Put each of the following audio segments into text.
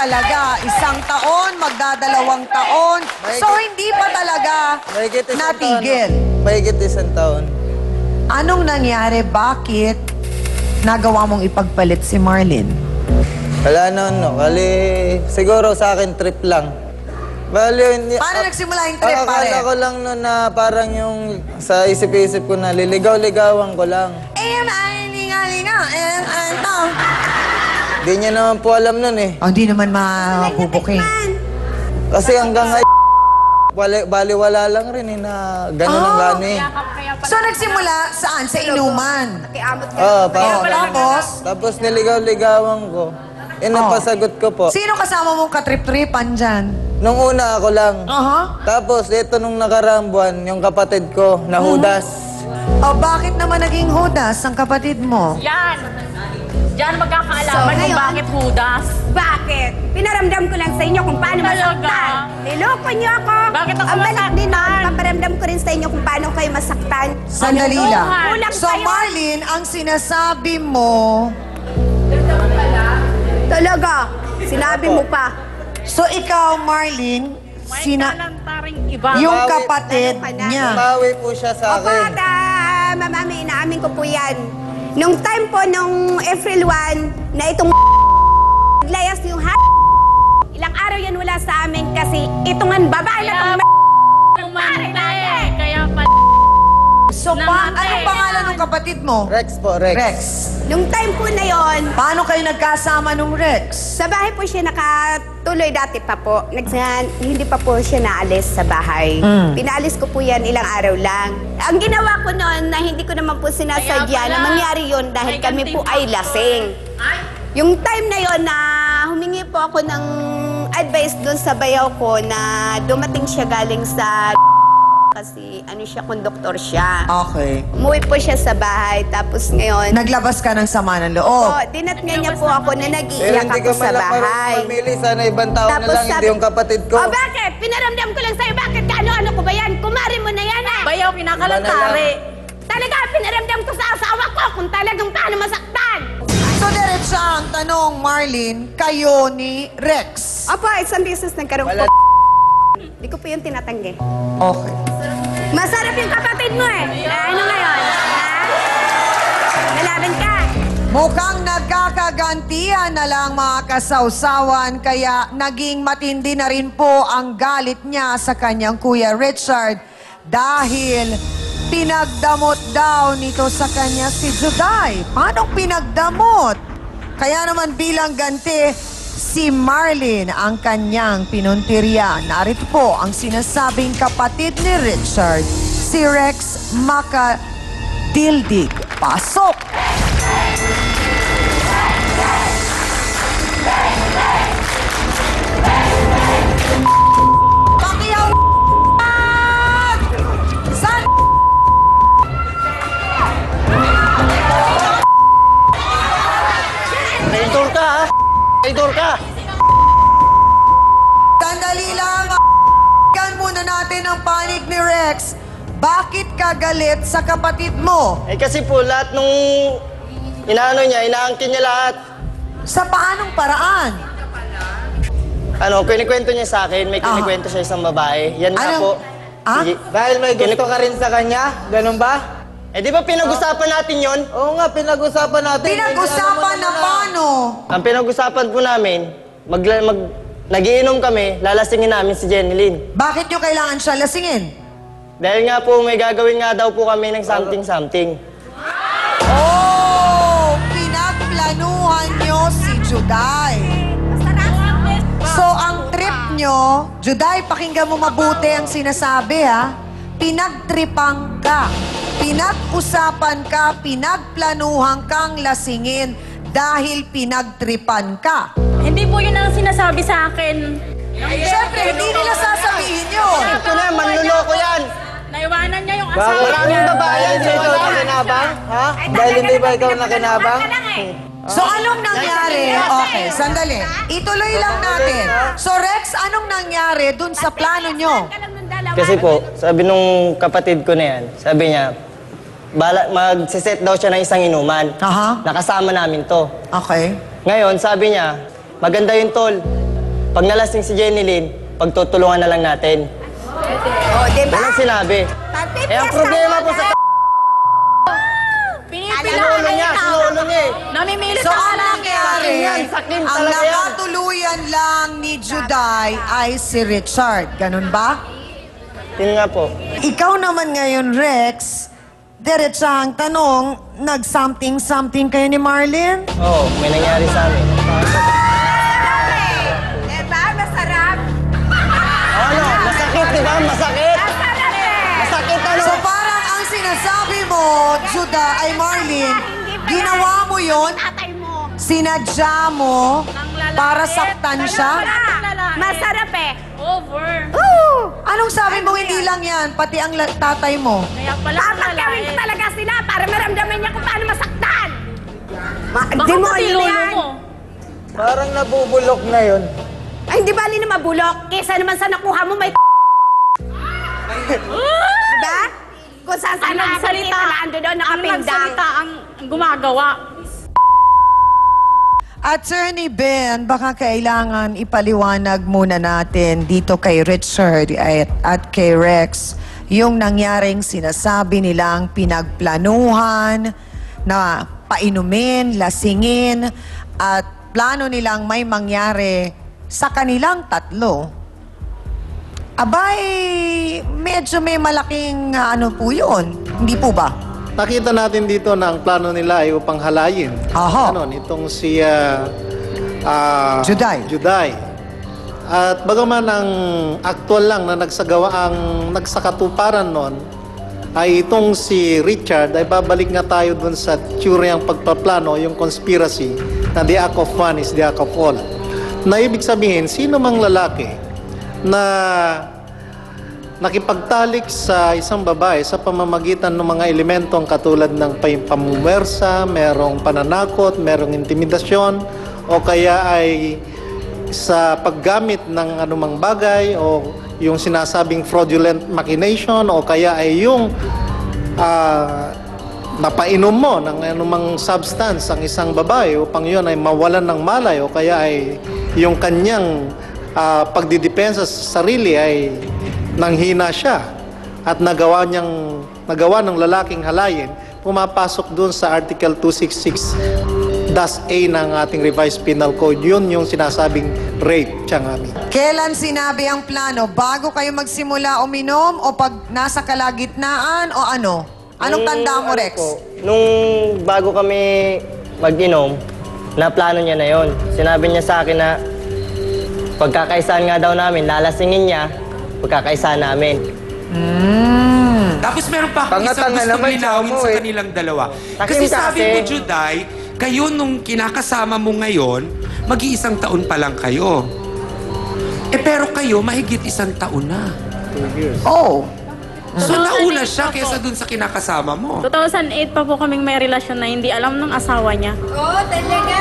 talaga. 1 taon, magdadalawang taon. So, hindi pa talaga natigil. Mahigit 1 taon. Anong nangyari? Bakit nagawa mong ipagpalit si Marlene? Wala na, no. Kali, siguro sa akin, trip lang. Bali, Paano nagsimula yung trip, pare? Akala ko lang no na parang yung sa isip-isip ko na liligaw-ligawan ko lang. Di niya naman po alam nun eh. Hindi naman mabubuking. Kasi hanggang baliwala lang rin eh na gano'n ang gano'n eh. So, nagsimula saan? Sa inuman? Tapos niligaw-ligawan ko. Napasagot ko po. Sino kasama mong katrip-tripan dyan? Nung una ako lang. Tapos ito nung nakaraang buwan, yung kapatid ko, na Judas. Bakit naman naging Judas ang kapatid mo? Yan! Diyan magkakaalaman kung bakit Judas. Bakit? Pinaramdam ko lang sa inyo kung paano masaktan. Niloko niyo ako. Bakit ako Ang balik din masaktan? paparamdam ko rin sa inyo kung paano kayo masaktan. Sandali lang. Kulang So, kayo. Marlene, ang sinasabi mo... Talaga, sinabi mo pa. So, ikaw, Marlene, May talantaring iba. yung Bawi- kapatid Ano ka na? niya. Bawi po siya sa Opo, akin. mamami, inaamin ko po yan. Nung time po, nung April 1, na itong layas yung ilang araw yan wala sa amin kasi itong babae na itong Kaya pa... So, anong pangalan ng kapatid mo? Rex po, Rex. Rex. Nung time po na yon, Paano kayo nagkasama nung Rex? sa bahay po siya nakatuloy dati pa po. Hindi pa po siya naalis sa bahay. Pinaalis ko po yan ilang araw lang. Ang ginawa ko noon na hindi ko naman po sinasadya na mangyari yon dahil kami po ay lasing. Yung time na yon na humingi po ako ng advice doon sa bayaw ko na dumating siya galing sa kasi ano siya, konduktor siya. Okay. Umuwi po siya sa bahay tapos ngayon Naglabas ka ng sama ng loob. dinatnga niya po ako na Pero nag-iiyak hindi ako ka sa man lang bahay. mamili. Sana ibang tao na lang, hindi yung kapatid ko. Bakit? Pinaramdam ko lang sa'yo. Bakit? Ano ko ba yan? Kumari mo na yan eh. Bayaw, kinakalantari. Talaga, pinaramdam ko sa asawa ko kung talagang paano masaktan. So, diretsa ang tanong, Marlene, kayo ni Rex. Opo, isang business nagkaroon Wala. po. Hindi ko po yung tinatanggi. Okay. Masarap yung kapatid mo eh. Ano ngayon? Ha? Nalaban ka. Mukhang nagkakagantihan na lang mga kasawsawan kaya naging matindi na rin po ang galit niya sa kanyang Kuya Richard dahil pinagdamot daw nito sa kanya si Juday. Paano pinagdamot? Kaya naman bilang ganti, si Marlene ang kanyang pinuntirya. Narito po ang sinasabing kapatid ni Richard, si Rex Macadildig. Pasok! Pakiyaw! San? Traitor ka, ha? Traitor ka! Sandali lang. Gan muna natin ang panig ni Rex. Bakit ka galit sa kapatid mo? Kasi po, lahat nung inaangkin niya lahat. Sa paanong paraan? Kinikwento niya sa akin, may kinikwento siya isang babae. Yan nga Anong- po. Ah? Sige. Dahil may gusto ka rin sa kanya? Ganun ba? Di ba pinag-usapan natin yon? Oo nga, pinag-usapan natin. Pinag-usapan na paano? Ang pinag-usapan po namin, nagiinom kami, lalasingin namin si Jenilyn. Bakit nyo kailangan siya lasingin? Dahil nga po, may gagawin nga daw po kami ng something-something. Oh! Pinagplanuhan nyo si Juday. So, ang trip nyo, Juday, pakinggan mo mabuti ang sinasabi, ha? Pinagtripang ka. Pinag-usapan ka, pinagplanuhan kang lasingin dahil pinagtripan ka. Hindi po yun ang sinasabi sa akin. Siyempre, hindi nila sasabihin yun. Ito na, manluloko yan! Naiwanan niya yung Bakit? asawa Maraming niya. babae yan, Dahil ikaw wala. nakinabang? Ha? Dahil hindi ba ikaw nakinabang? So, anong nangyari? Okay, sandali. Ituloy lang natin. So, Rex, anong nangyari dun sa plano nyo? Kasi po, sabi nung kapatid ko na yan, sabi niya, magsiset daw siya ng isang inuman. Aha. Nakasama namin to. Okay. Ngayon, sabi niya, maganda yun, tol. pag nalasing si Jenny Lynn, pagtutulungan na lang natin. O, diba? Yan ang sinabi. Eh, ang problema po sa sinulo niya, sinulo niya eh. Namimilit So, ako ang lang. nangyari, Yan, sakim ang talaga yan. nakatuluyan lang ni Juday ay si Richard. Ganun ba? Yun nga po. Ikaw naman ngayon, Rex, diretsahang tanong, nag-something-something kayo ni Marlene? Oo, may nangyari sa amin. Diba? Masarap. Ano? Masakit, di ba? Masakit. Masarap eh. Masakit ano? So parang ang sinasabi mo, Juda, ay Marlene, ginawa mo yon, Tatay mo. sinadya mo para saktan siya? Masarap eh. Over. Anong sabi mo hindi lang yan, pati ang tatay mo? Kaya pala ang Papagawin ko lalaki. talaga sila para maramdaman niya kung paano masaktan. Baka Demonyo pati na lolo yan. mo. Parang nabubulok na yun. Ay, hindi bali na mabulok. Kesa naman sa nakuha mo may diba? Kung saan saan Anong salita? ando doon, Ang nakapindang. nagsalita ang gumagawa. Attorney Ben, baka kailangan ipaliwanag muna natin dito kay Richard at kay Rex yung nangyaring sinasabi nilang pinagplanuhan na painumin, lasingin at plano nilang may mangyari sa kanilang tatlo. Abay, medyo may malaking ano po yun. Hindi po ba? Nakita natin dito na ang plano nila ay upang halayin. Aha. Ano, nitong si Juday. Juday. At bagaman ang aktual lang na nagsakatuparan noon ay itong si Richard, ay babalik nga tayo dun sa teoryang pagpaplano, yung conspiracy, na the act of one is the act of all. Na ibig sabihin, sino mang lalaki na nakipagtalik sa isang babae sa pamamagitan ng mga elementong katulad ng pamumuwersa, merong pananakot, merong intimidasyon, o kaya ay sa paggamit ng anumang bagay o yung sinasabing fraudulent machination o kaya ay yung napainom mo ng anumang substance ang isang babae upang yun ay mawalan ng malay o kaya ay yung kanyang pagdidepensa sa sarili ay nanghina siya at nagawa ng lalaking halayin, pumapasok dun sa Article 266-A ng ating Revised Penal Code. Yun yung sinasabing rape, tiyangami. Kailan sinabi ang plano? Bago kayo magsimula uminom o pag nasa kalagitnaan o ano? Anong tanda mo, Rex? Nung bago kami mag-inom, na plano niya na yon. Sinabi niya sa akin na pagkakaisaan nga daw namin, lalasingin niya, pagkakaisaan namin. Tapos meron pa akong isang Tanga-tanga gustong naman, linawin Chamo, sa eh. kanilang dalawa. Takim Kasi ka sabi kasi. mo, Juday, kayo nung kinakasama mo ngayon, mag-iisang taon pa lang kayo. Pero kayo, mahigit 1 taon na. Oh. So nauna 2008 siya pa po. kaysa dun sa kinakasama mo. 2008 pa po kaming may relasyon na hindi alam ng asawa niya. Oo, talaga.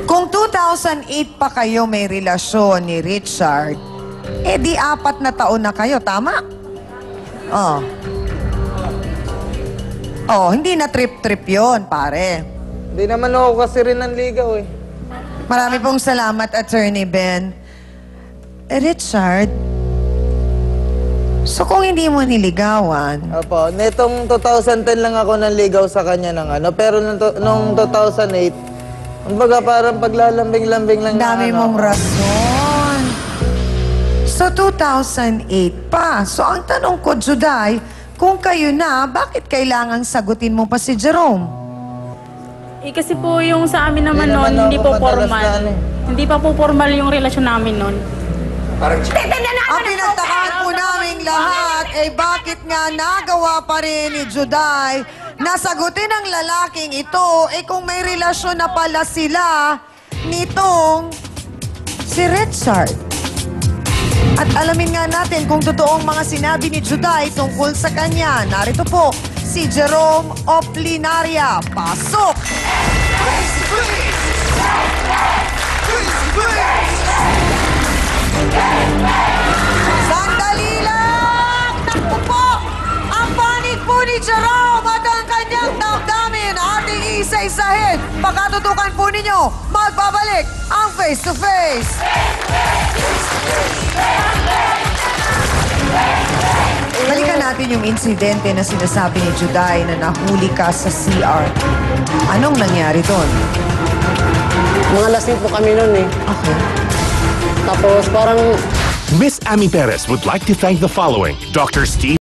Kung 2008 pa kayo may relasyon ni Richard, di 4 na taon na kayo, tama? Oh. Oh, hindi na trip-trip yon, pare. Hindi naman ako kasi rin nanligaw eh. Marami pong salamat, Attorney Ben. Richard, so kung hindi mo niligawan, Opo, netong 2010 lang ako nanligaw sa kanya ng ano. Pero nung 2008, kumbaga parang paglalambing-lambing lang ang dami na ano. mong rason. So 2008 pa. So ang tanong ko, Juday, kung kayo na, bakit kailangan sagutin mo pa si Jerome? Kasi po yung sa amin naman Hindi noon, naman hindi ako po madalas formal. na ano eh. Hindi pa po formal yung relasyon namin noon. Ang pinagtakaan po naming lahat ay bakit nga nagawa pa rin ni Juday na sagutin ang lalaking ito kung may relasyon na pala sila nitong si Richard. At alamin nga natin kung totoong mga sinabi ni Juday tungkol sa kanya. Narito po si Jerome Oplinaria. Pasok! Sandali lang! Takbo po! Ang panig po ni Jerome at ang kanyang damdamin ating isa isa-isahin. Pagkatutukan po ninyo, magbabalik ang Face to Face. Balikan natin yung insidente na sinasabi ni Juday na nahuli ka sa CR. Anong nangyari doon? Mga lasing po kami noon eh. Okay. Tapos parang Miss Amy Perez would like to thank the following: Dr. Steve